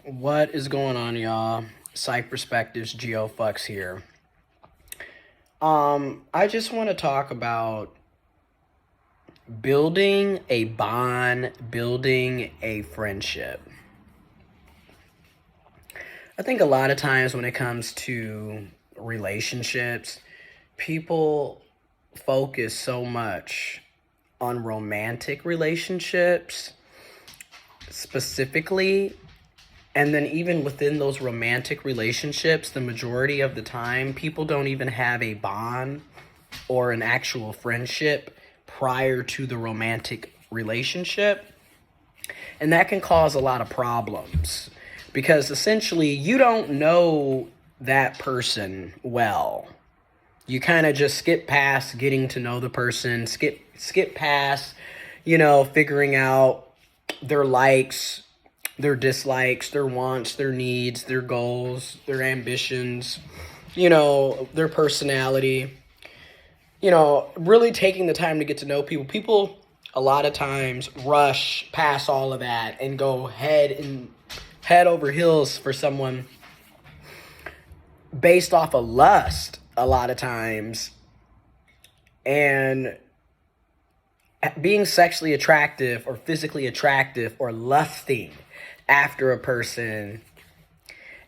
What is going on, y'all? Psych Perspectives GeoFux here. I just want to talk about building a bond, building a friendship. I think a lot of times when it comes to relationships, people focus so much on romantic relationships specifically. And then even within those romantic relationships, the majority of the time, people don't even have a bond or an actual friendship prior to the romantic relationship. And that can cause a lot of problems because essentially you don't know that person well. You kind of just skip past getting to know the person, skip past, figuring out their likes, their dislikes, their wants, their needs, their goals, their ambitions, their personality. Really taking the time to get to know people. People a lot of times rush past all of that and go head over heels for someone based off of lust a lot of times, and being sexually attractive or physically attractive or lusting after a person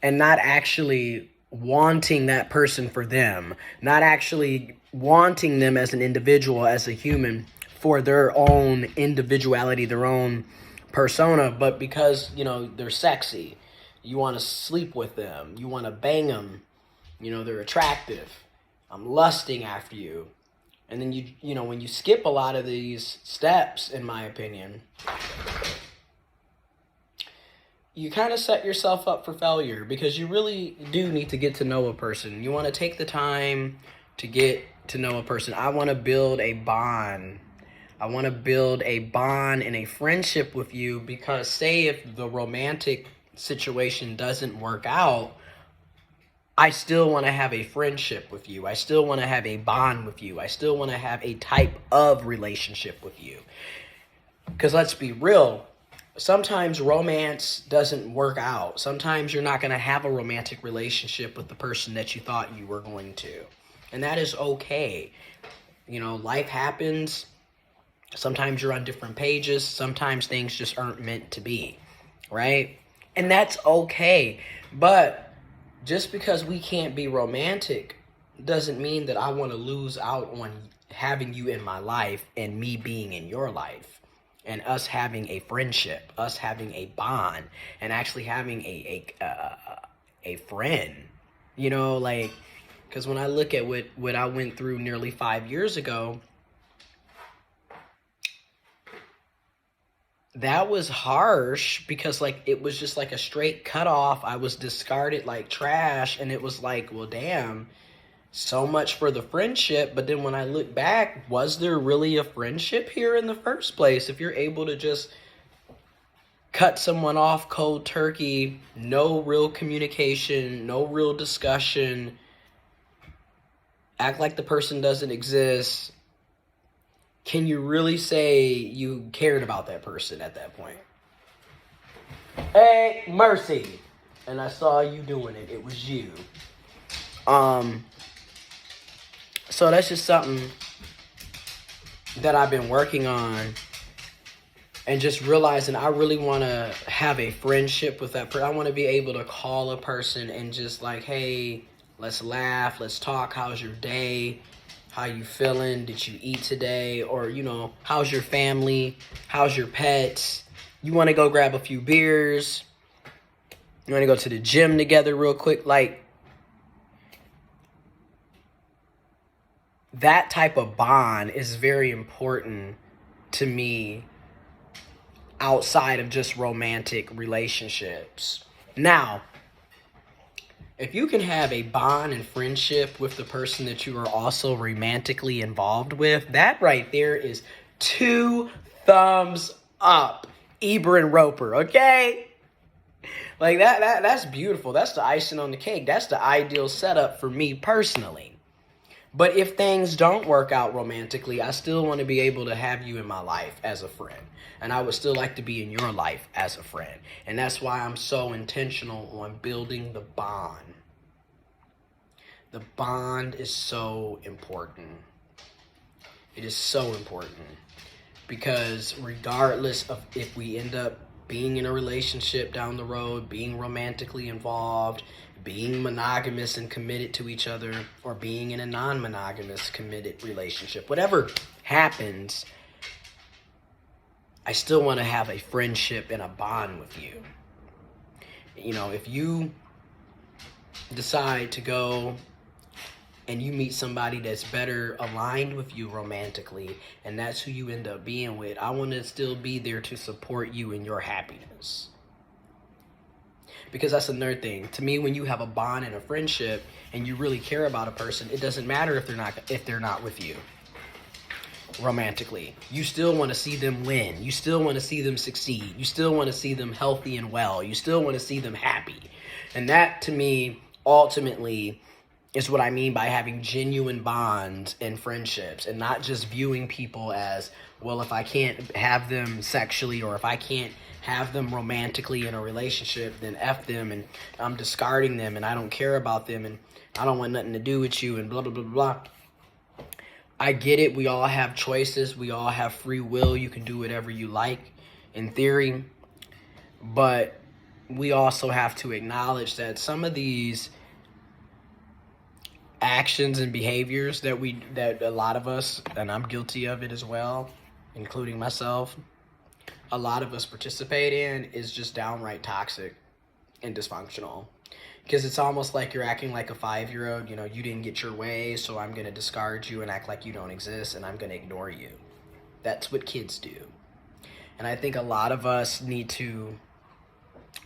and not actually wanting that person for them, not actually wanting them as an individual, as a human, for their own individuality, their own persona, but because, they're sexy. You want to sleep with them. You want to bang them. They're attractive. I'm lusting after you. And then when you skip a lot of these steps, in my opinion, you kind of set yourself up for failure because you really do need to get to know a person. You want to take the time to get to know a person. I want to build a bond. I want to build a bond and a friendship with you because say if the romantic situation doesn't work out, I still want to have a friendship with you. I still want to have a bond with you. I still want to have a type of relationship with you. Because let's be real, sometimes romance doesn't work out. Sometimes you're not going to have a romantic relationship with the person that you thought you were going to. And that is okay. Life happens. Sometimes you're on different pages. Sometimes things just aren't meant to be, right? And that's okay. But just because we can't be romantic doesn't mean that I want to lose out on having you in my life and me being in your life and us having a friendship, us having a bond, and actually having a friend. Because when I look at what I went through nearly 5 years ago, that was harsh because it was just like a straight cutoff. I was discarded like trash, and it was like, well, damn, so much for the friendship. But then when I look back, was there really a friendship here in the first place? If you're able to just cut someone off cold turkey, no real communication, no real discussion, act like the person doesn't exist, can you really say you cared about that person at that point? Hey, Mercy. And I saw you doing it. It was you. So that's just something that I've been working on and just realizing I really want to have a friendship with that person. I want to be able to call a person and just like, hey, let's laugh, let's talk. How's your day? How you feeling? Did you eat today? Or, how's your family? How's your pets? You want to go grab a few beers? You want to go to the gym together real quick? That type of bond is very important to me outside of just romantic relationships. Now, if you can have a bond and friendship with the person that you are also romantically involved with, that right there is 2 thumbs up. Eber and Roper, okay? That's beautiful. That's the icing on the cake. That's the ideal setup for me personally. But if things don't work out romantically, I still want to be able to have you in my life as a friend. And I would still like to be in your life as a friend. And that's why I'm so intentional on building the bond. The bond is so important. It is so important. Because regardless of if we end up being in a relationship down the road, being romantically involved, being monogamous and committed to each other, or being in a non-monogamous committed relationship, whatever happens, I still want to have a friendship and a bond with you. You know, if you decide to go and you meet somebody that's better aligned with you romantically, and that's who you end up being with, I want to still be there to support you in your happiness. Because that's another thing. To me, when you have a bond and a friendship and you really care about a person, it doesn't matter if they're not with you romantically. You still want to see them win. You still want to see them succeed. You still want to see them healthy and well. You still want to see them happy. And that, to me, ultimately is what I mean by having genuine bonds and friendships, and not just viewing people as, well, if I can't have them sexually or if I can't have them romantically in a relationship, then F them and I'm discarding them and I don't care about them and I don't want nothing to do with you and blah, blah, blah, blah. I get it. We all have choices. We all have free will. You can do whatever you like in theory. But we also have to acknowledge that some of these actions and behaviors that a lot of us, and I'm guilty of it as well, including myself, a lot of us participate in is just downright toxic and dysfunctional. Because it's almost like you're acting like a 5-year-old. You know, you didn't get your way, so I'm going to discard you and act like you don't exist, and I'm going to ignore you. That's what kids do. And I think a lot of us need to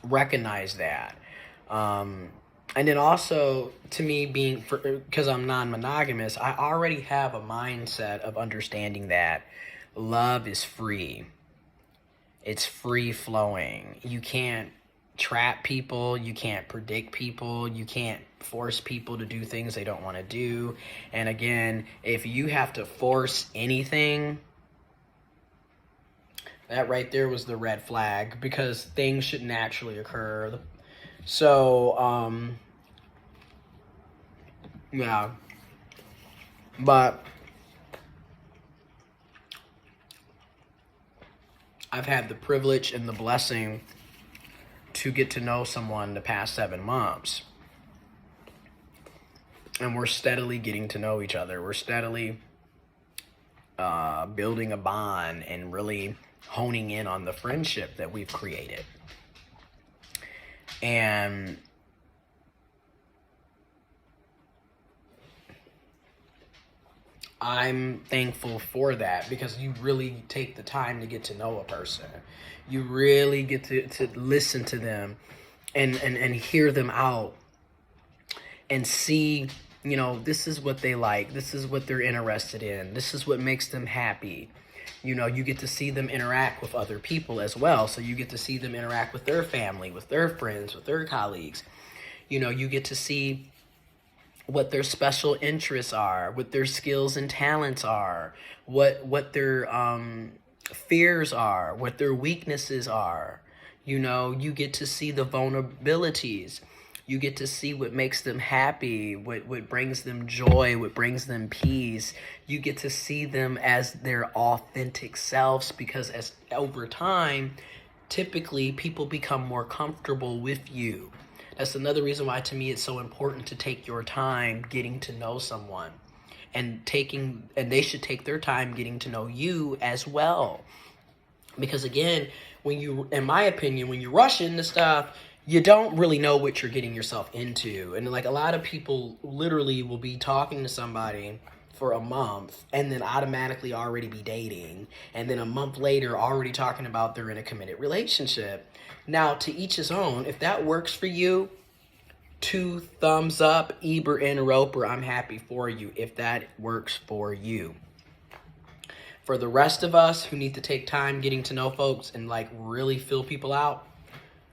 recognize that. And then also, to me, because I'm non-monogamous, I already have a mindset of understanding that love is free. It's free flowing. You can't trap people. You can't predict people. You can't force people to do things they don't want to do. And again, if you have to force anything, that right there was the red flag, because things should naturally occur. So, yeah. But I've had the privilege and the blessing to get to know someone the past 7 months. And we're steadily getting to know each other. We're steadily building a bond and really honing in on the friendship that we've created. And I'm thankful for that, because you really take the time to get to know a person. You really get to listen to them and hear them out and see, you know, this is what they like. This is what they're interested in. This is what makes them happy. You know, you get to see them interact with other people as well. So you get to see them interact with their family, with their friends, with their colleagues. You know, you get to see what their special interests are, what their skills and talents are, what their fears are, what their weaknesses are. You know, you get to see the vulnerabilities. You get to see what makes them happy, what brings them joy, what brings them peace. You get to see them as their authentic selves, because as over time, typically people become more comfortable with you. That's another reason why, to me, it's so important to take your time getting to know someone, and they should take their time getting to know you as well. Because again, in my opinion, when you rush into stuff, you don't really know what you're getting yourself into. And like, a lot of people literally will be talking to somebody for a month and then automatically already be dating, and then a month later already talking about they're in a committed relationship. Now, to each his own. If that works for you, 2 thumbs up, Eber and Roper. I'm happy for you if that works for you. For the rest of us who need to take time getting to know folks and like really fill people out,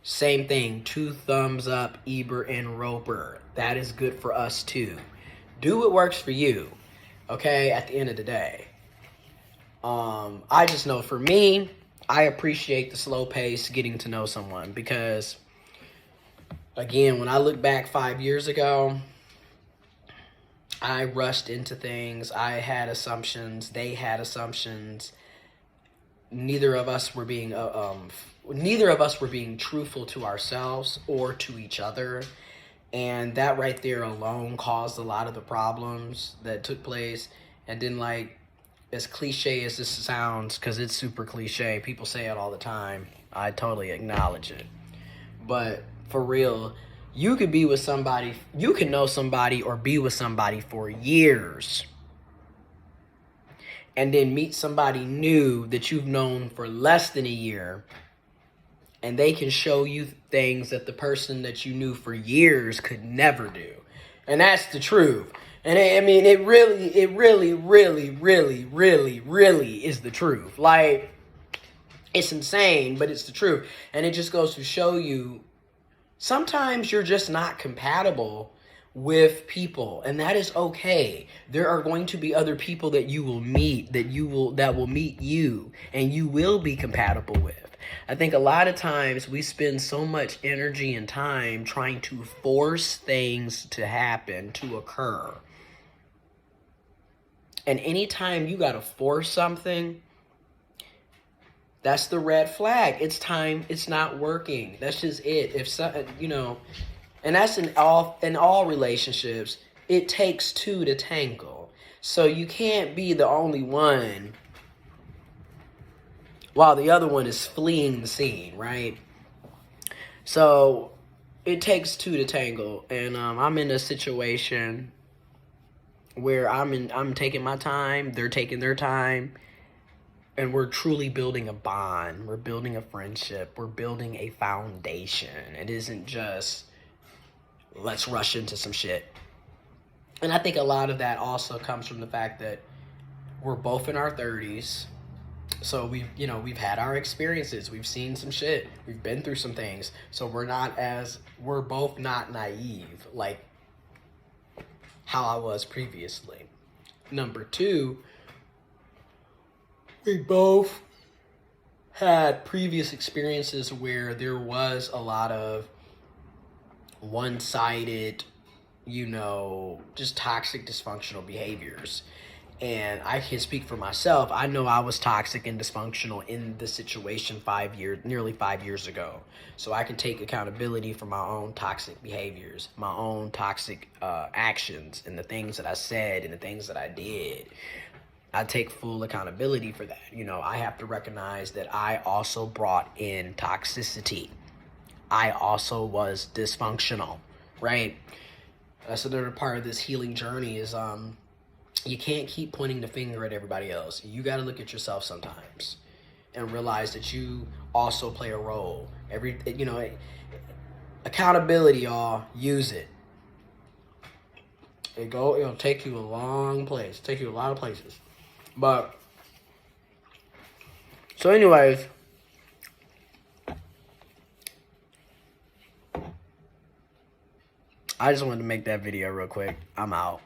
same thing. 2 thumbs up, Eber and Roper. That is good for us too. Do what works for you. Okay, at the end of the day. I just know for me, I appreciate the slow pace getting to know someone because, again, when I look back 5 years ago, I rushed into things. I had assumptions. They had assumptions. Neither of us were being truthful to ourselves or to each other, and that right there alone caused a lot of the problems that took place. And then, like, as cliche as this sounds, because it's super cliche, people say it all the time, I totally acknowledge it, but for real, you could be with somebody, you can know somebody or be with somebody for years and then meet somebody new that you've known for less than a year, and they can show you things that the person that you knew for years could never do. And that's the truth. And it really is the truth. Like, it's insane, but it's the truth. And it just goes to show you, sometimes you're just not compatible with people, and that is okay. There are going to be other people that you will meet, that will meet you, and you will be compatible with. I think a lot of times we spend so much energy and time trying to force things to happen, to occur. And anytime you gotta force something, that's the red flag. It's time. It's not working. That's just it. If so, and that's in all relationships. It takes two to tangle. So you can't be the only one while the other one is fleeing the scene, right? So it takes two to tangle, and I'm in a situation where I'm taking my time, they're taking their time, and we're truly building a bond. We're building a friendship. We're building a foundation. It isn't just, let's rush into some shit. And I think a lot of that also comes from the fact that we're both in our 30s. So we've had our experiences. We've seen some shit. We've been through some things. So we're both not naive like how I was previously. Number two, we both had previous experiences where there was a lot of one-sided, just toxic, dysfunctional behaviors. And I can speak for myself. I know I was toxic and dysfunctional in the situation nearly 5 years ago. So I can take accountability for my own toxic behaviors, my own toxic actions, and the things that I said and the things that I did. I take full accountability for that. I have to recognize that I also brought in toxicity. I also was dysfunctional, right? That's another part of this healing journey is you can't keep pointing the finger at everybody else. You got to look at yourself sometimes and realize that you also play a role. Accountability, y'all, use it. It'll take you a long place. Take you a lot of places. But so anyways, I just wanted to make that video real quick. I'm out.